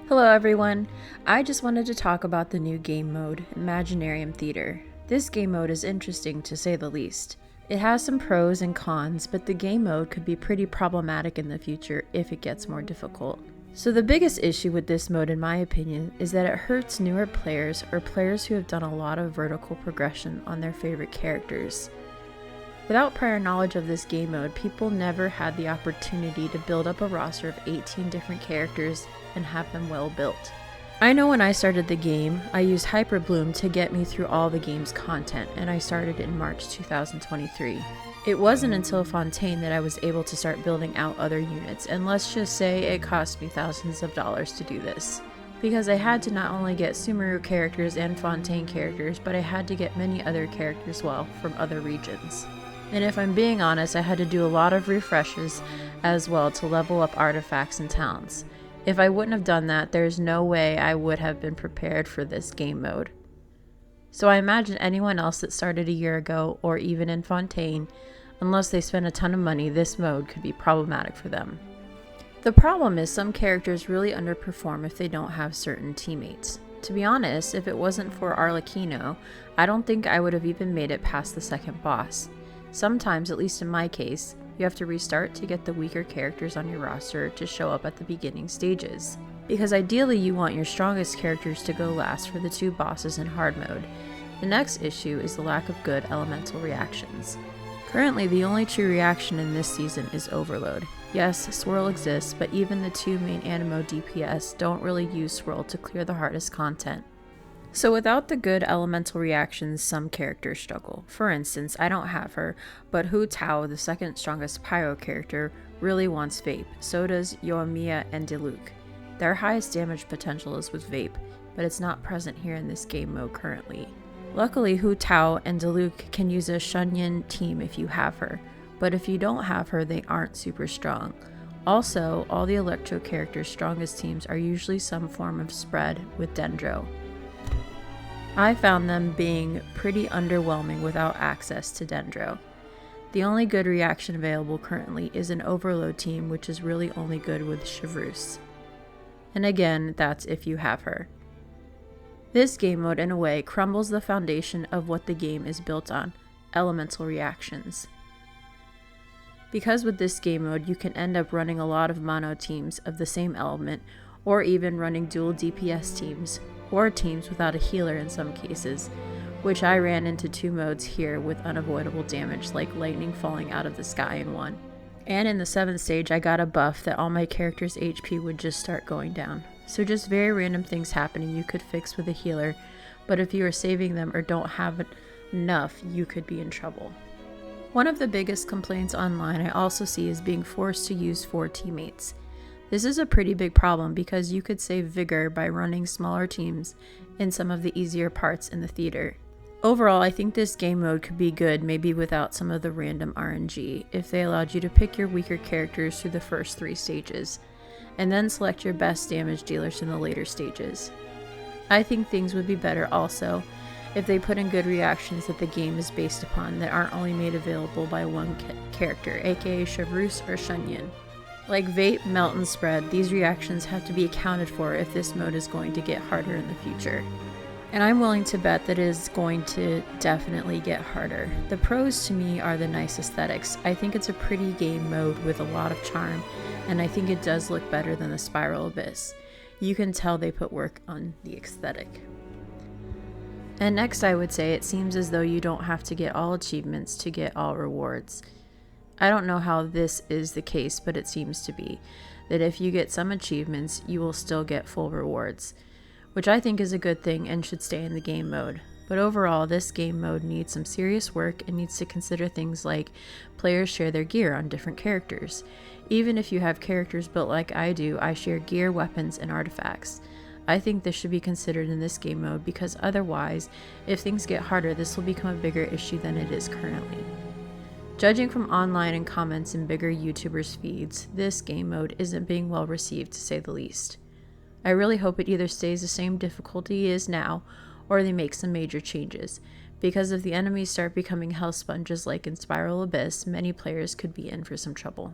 Hello everyone! I just wanted to talk about the new game mode, Imaginarium Theater. This game mode is interesting to say the least. It has some pros and cons, but the game mode could be pretty problematic in the future if it gets more difficult. So the biggest issue with this mode in my opinion is that it hurts newer players or players who have done a lot of vertical progression on their favorite characters. Without prior knowledge of this game mode, people never had the opportunity to build up a roster of 18 different characters and have them well built. I know when I started the game, I used Hyperbloom to get me through all the game's content, and I started in March 2023. It wasn't until Fontaine that I was able to start building out other units, and let's just say it cost me thousands of dollars to do this. Because I had to not only get Sumeru characters and Fontaine characters, but I had to get many other characters from other regions. And if I'm being honest, I had to do a lot of refreshes as well to level up artifacts and talents. If I wouldn't have done that, there's no way I would have been prepared for this game mode. So I imagine anyone else that started a year ago, or even in Fontaine, unless they spent a ton of money, this mode could be problematic for them. The problem is some characters really underperform if they don't have certain teammates. To be honest, if it wasn't for Arlecchino, I don't think I would have even made it past the second boss. Sometimes, at least in my case, you have to restart to get the weaker characters on your roster to show up at the beginning stages. Because ideally you want your strongest characters to go last for the two bosses in hard mode. The next issue is the lack of good elemental reactions. Currently the only true reaction in this season is Overload. Yes, Swirl exists, but even the two main Animo DPS don't really use Swirl to clear the hardest content. So without the good elemental reactions, some characters struggle. For instance, I don't have her, but Hu Tao, the second strongest Pyro character, really wants Vape. So does Yoimiya and Diluc. Their highest damage potential is with Vape, but it's not present here in this game mode currently. Luckily, Hu Tao and Diluc can use a Shunyin team if you have her, but if you don't have her, they aren't super strong. Also, all the Electro characters' strongest teams are usually some form of spread with Dendro. I found them being pretty underwhelming without access to Dendro. The only good reaction available currently is an Overload team, which is really only good with Chevreuse. And again, that's if you have her. This game mode, in a way, crumbles the foundation of what the game is built on, elemental reactions. Because with this game mode, you can end up running a lot of mono teams of the same element, or even running dual DPS teams, or teams without a healer in some cases, which I ran into two modes here with unavoidable damage like lightning falling out of the sky in one. And in the 7th stage I got a buff that all my characters' HP would just start going down. So just very random things happening you could fix with a healer, but if you are saving them or don't have enough, you could be in trouble. One of the biggest complaints online I also see is being forced to use 4 teammates. This is a pretty big problem because you could save vigor by running smaller teams in some of the easier parts in the theater. Overall, I think this game mode could be good maybe without some of the random RNG if they allowed you to pick your weaker characters through the first 3 stages, and then select your best damage dealers in the later stages. I think things would be better also if they put in good reactions that the game is based upon that aren't only made available by one character, aka Chevreuse or Shunyin. Like Vape, Melt, and Spread, these reactions have to be accounted for if this mode is going to get harder in the future. And I'm willing to bet that it is going to definitely get harder. The pros to me are the nice aesthetics. I think it's a pretty game mode with a lot of charm, and I think it does look better than the Spiral Abyss. You can tell they put work on the aesthetic. And next I would say it seems as though you don't have to get all achievements to get all rewards. I don't know how this is the case, but it seems to be, that if you get some achievements, you will still get full rewards, which I think is a good thing and should stay in the game mode. But overall, this game mode needs some serious work and needs to consider things like players share their gear on different characters. Even if you have characters built like I do, I share gear, weapons, and artifacts. I think this should be considered in this game mode because otherwise, if things get harder, this will become a bigger issue than it is currently. Judging from online and comments in bigger YouTubers' feeds, this game mode isn't being well received to say the least. I really hope it either stays the same difficulty it is now, or they make some major changes, because if the enemies start becoming hell sponges like in Spiral Abyss, many players could be in for some trouble.